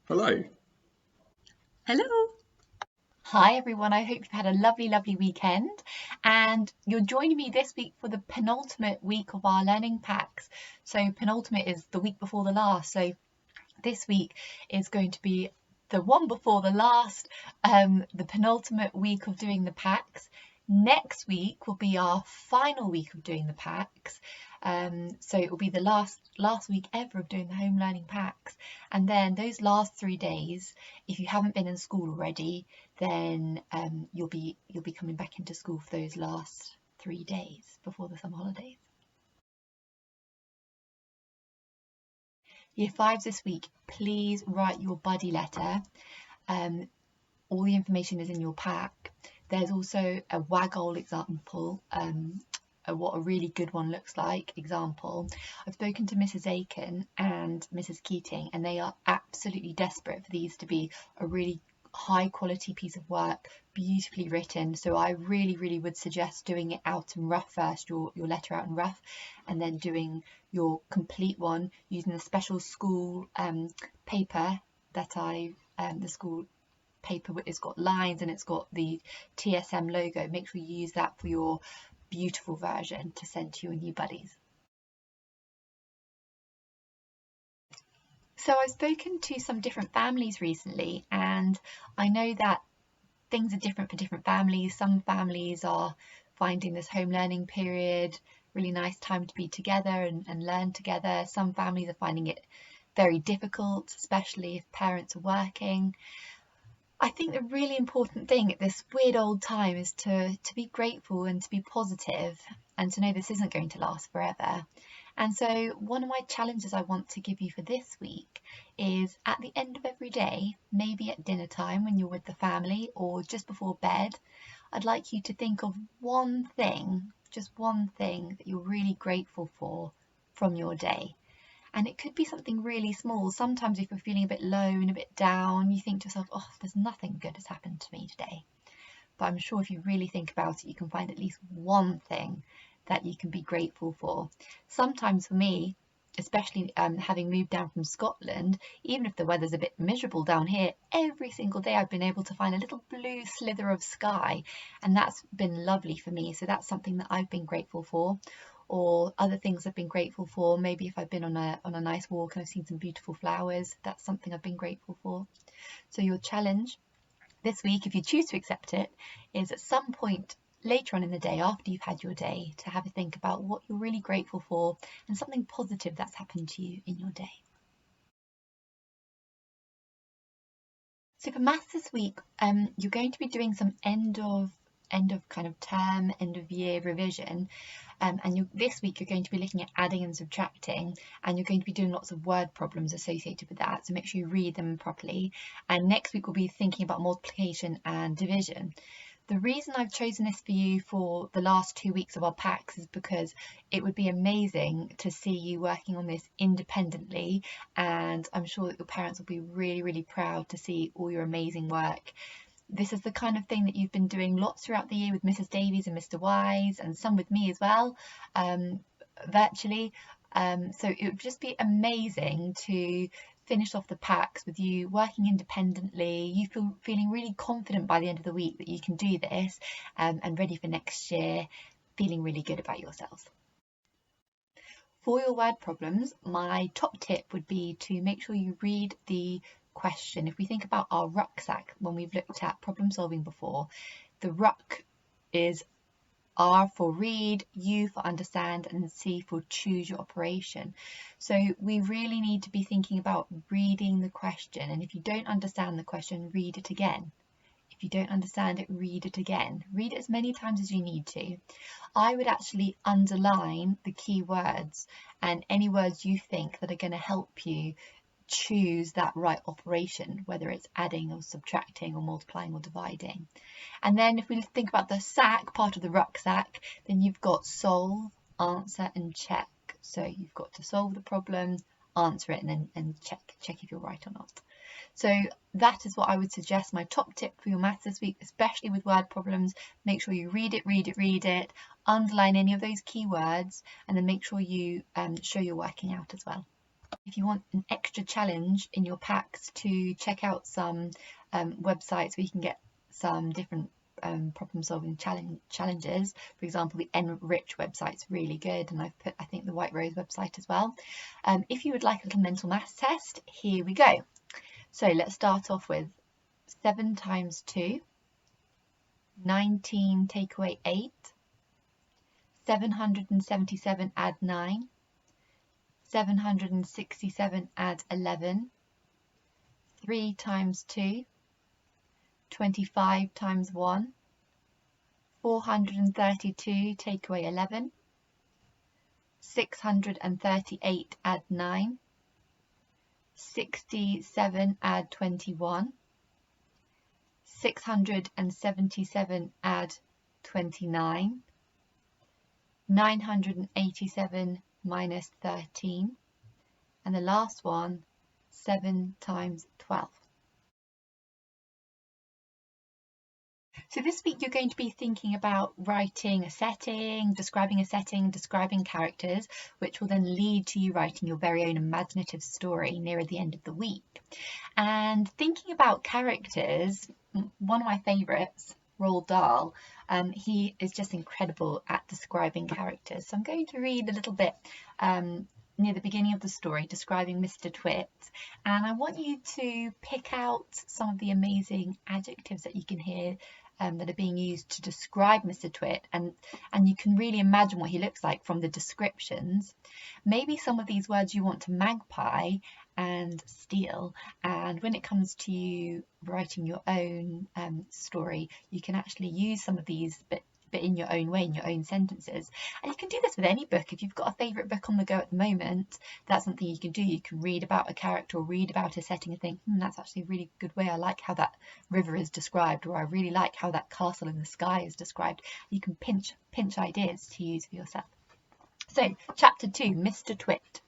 Hello. Hello. Hi everyone, I hope you've had a lovely weekend and you're joining me this week for the penultimate week of our learning packs. So penultimate is the week before the last. So this week is going to be the one before the last, the penultimate week of doing the packs. Next week will be our final week of doing the packs. So it will be the last week ever of doing the home learning packs. And then those last 3 days, if you haven't been in school already, then you'll be coming back into school for those last 3 days before the summer holidays. Year 5s this week, please write your buddy letter. All the information is in your pack. There's also a WAGOL example, what a really good one looks like example. I've spoken to Mrs. Aiken and Mrs. Keating, and they are absolutely desperate for these to be a really high quality piece of work, beautifully written. So I really would suggest doing it out in rough first, your letter out in rough, and then doing your complete one using the special school paper that the school paper. It's got lines and it's got the TSM logo. Make sure you use that for your beautiful version to send to your new buddies. So I've spoken to some different families recently, and I know that things are different for different families. Some families are finding this home learning period really nice time to be together and learn together. Some families are finding it very difficult, especially if parents are working. I think the really important thing at this weird old time is to be grateful and to be positive and to know this isn't going to last forever. And so one of my challenges I want to give you for this week is at the end of every day, maybe at dinner time when you're with the family or just before bed, I'd like you to think of one thing, just one thing that you're really grateful for from your day. And it could be something really small. Sometimes if you're feeling a bit low and a bit down, you think to yourself, oh, there's nothing good has happened to me today. But I'm sure if you really think about it, you can find at least one thing that you can be grateful for. Sometimes for me, especially having moved down from Scotland, even if the weather's a bit miserable down here, every single day I've been able to find a little blue slither of sky, and that's been lovely for me. So that's something that I've been grateful for. Or other things I've been grateful for. Maybe if I've been on a nice walk and I've seen some beautiful flowers, that's something I've been grateful for. So your challenge this week, if you choose to accept it, is at some point later on in the day after you've had your day to have a think about what you're really grateful for and something positive that's happened to you in your day. So for maths this week, you're going to be doing some end of kind of term, end of year revision. And this week you're going to be looking at adding and subtracting, and you're going to be doing lots of word problems associated with that. So make sure you read them properly. And next week we'll be thinking about multiplication and division. The reason I've chosen this for you for the last 2 weeks of our packs is because it would be amazing to see you working on this independently, and I'm sure that your parents will be really proud to see all your amazing work. This is the kind of thing that you've been doing lots throughout the year with Mrs. Davies and Mr. Wise, and some with me as well, virtually. So it would just be amazing to finish off the packs with you working independently, you feeling really confident by the end of the week that you can do this, and ready for next year, feeling really good about yourselves. For your word problems, my top tip would be to make sure you read the question. If we think about our rucksack when we've looked at problem solving before, the ruck is R for read, U for understand, and C for choose your operation. So we really need to be thinking about reading the question. And if you don't understand the question, read it again. If you don't understand it, read it again. Read it as many times as you need to. I would actually underline the key words and any words you think that are going to help you choose that right operation, whether it's adding or subtracting or multiplying or dividing. And then if we think about the sack, part of the rucksack, then you've got solve, answer and check. So you've got to solve the problem, answer it, and then check if you're right or not. So that is what I would suggest, my top tip for your maths this week, especially with word problems. Make sure you read it, underline any of those key words, and then make sure you show your working out as well. If you want an extra challenge in your packs, to check out some websites where you can get some different problem solving challenges. For example, the Enrich website's really good, and I've put, I think, the White Rose website as well. If you would like a little mental maths test, here we go. So let's start off with 7 times 2, 19 take away 8, 777 add 9, 767 add 11, 3 times 2, 25 times 1, 432 take away 11, 638 add 9, 67 add 21, 677 add 29, 987 minus 13, and the last one, 7 times 12. So this week you're going to be thinking about writing a setting, describing characters, which will then lead to you writing your very own imaginative story nearer the end of the week. And thinking about characters, one of my favourites, Roald Dahl, he is just incredible at describing characters. So I'm going to read a little bit near the beginning of the story, describing Mr. Twit, and I want you to pick out some of the amazing adjectives that you can hear that are being used to describe Mr. Twit, and you can really imagine what he looks like from the descriptions. Maybe some of these words you want to magpie and steal, and when it comes to you writing your own story, you can actually use some of these but in your own way, in your own sentences. And you can do this with any book. If you've got a favourite book on the go at the moment, that's something you can do. You can read about a character or read about a setting and think, that's actually a really good way. I like how that river is described, or I really like how that castle in the sky is described. You can pinch ideas to use for yourself. So, chapter 2, Mr. Twit.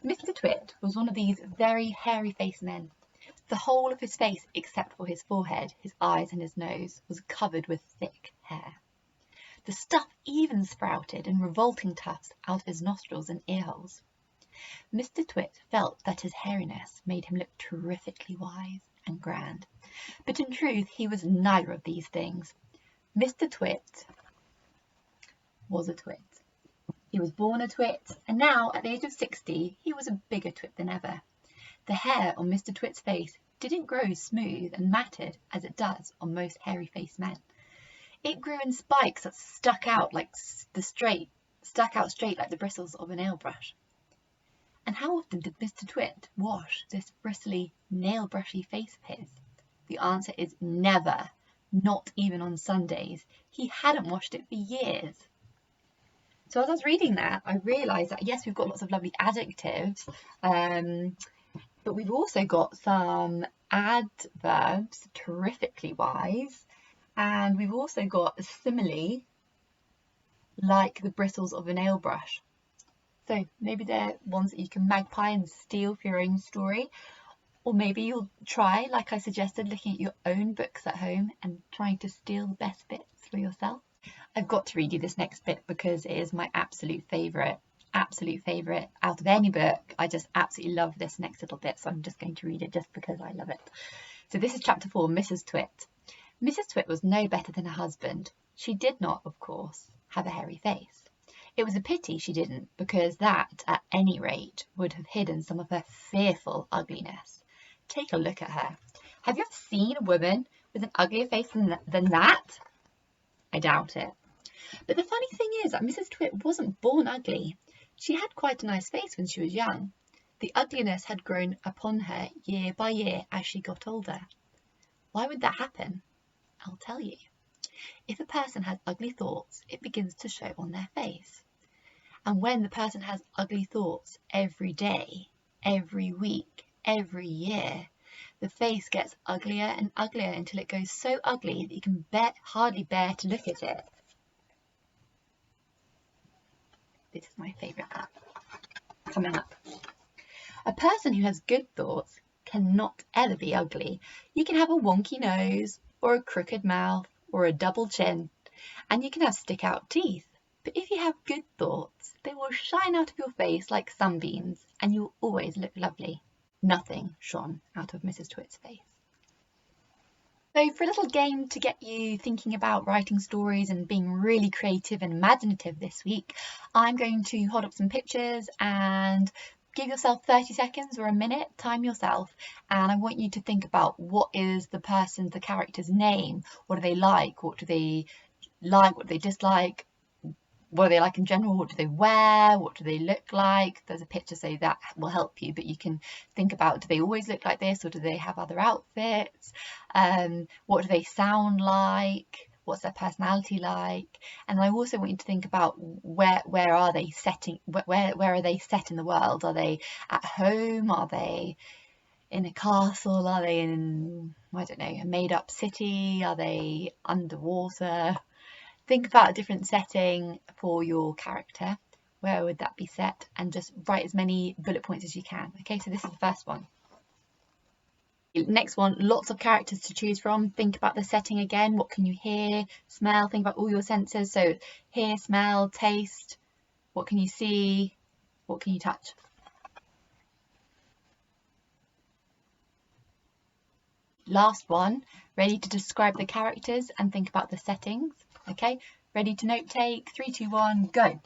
Mr. Twit was one of these very hairy-faced men. The whole of his face, except for his forehead, his eyes and his nose, was covered with thick hair. The stuff even sprouted in revolting tufts out of his nostrils and earholes. Mr. Twit felt that his hairiness made him look terrifically wise and grand, but in truth he was neither of these things. Mr. Twit was a twit. He was born a twit, and now, at the age of 60, he was a bigger twit than ever. The hair on Mr. Twit's face didn't grow smooth and matted as it does on most hairy-faced men. It grew in spikes that stuck out straight like the bristles of a nail brush. And how often did Mr. Twit wash this bristly, nail-brushy face of his? The answer is never, not even on Sundays. He hadn't washed it for years. So as I was reading that, I realised that, yes, we've got lots of lovely adjectives, but we've also got some adverbs, terrifically wise, and we've also got a simile, like the bristles of a nail brush. So maybe they're ones that you can magpie and steal for your own story, or maybe you'll try, like I suggested, looking at your own books at home and trying to steal the best bits for yourself. I've got to read you this next bit because it is my absolute favourite out of any book. I just absolutely love this next little bit, so I'm just going to read it just because I love it. So this is chapter 4, Mrs. Twit. Mrs. Twit was no better than her husband. She did not, of course, have a hairy face. It was a pity she didn't, because that, at any rate, would have hidden some of her fearful ugliness. Take a look at her. Have you ever seen a woman with an uglier face than that? I doubt it. But the funny thing is that Mrs. Twit wasn't born ugly. She had quite a nice face when she was young. The ugliness had grown upon her year by year as she got older. Why would that happen? I'll tell you. If a person has ugly thoughts, it begins to show on their face. And when the person has ugly thoughts every day, every week, every year, the face gets uglier and uglier until it goes so ugly that you can hardly bear to look at it. This is my favourite app. Coming up. A person who has good thoughts cannot ever be ugly. You can have a wonky nose, or a crooked mouth, or a double chin, and you can have stick-out teeth, But if you have good thoughts, they will shine out of your face like sunbeams and you'll always look lovely. Nothing shone out of Mrs. Twit's face. So for a little game to get you thinking about writing stories and being really creative and imaginative this week, I'm going to hold up some pictures and give yourself 30 seconds or a minute, time yourself, and I want you to think about what is the character's name, what do they like, what do they dislike, what do they like in general, what do they wear, what do they look like. There's a picture, so that will help you, but you can think about, do they always look like this or do they have other outfits, what do they sound like, what's their personality like. And I also want you to think about where are they set in the world. Are they at home, are they in a castle, are they in, I don't know, a made-up city, are they underwater? Think about a different setting for your character. Where would that be set? And just write as many bullet points as you can. Okay, so this is the first one. Next one, lots of characters to choose from. Think about the setting again. What can you hear, smell? Think about all your senses. So hear, smell, taste. What can you see? What can you touch? Last one, ready to describe the characters and think about the settings. Okay, ready to note take? 3, 2, 1, go.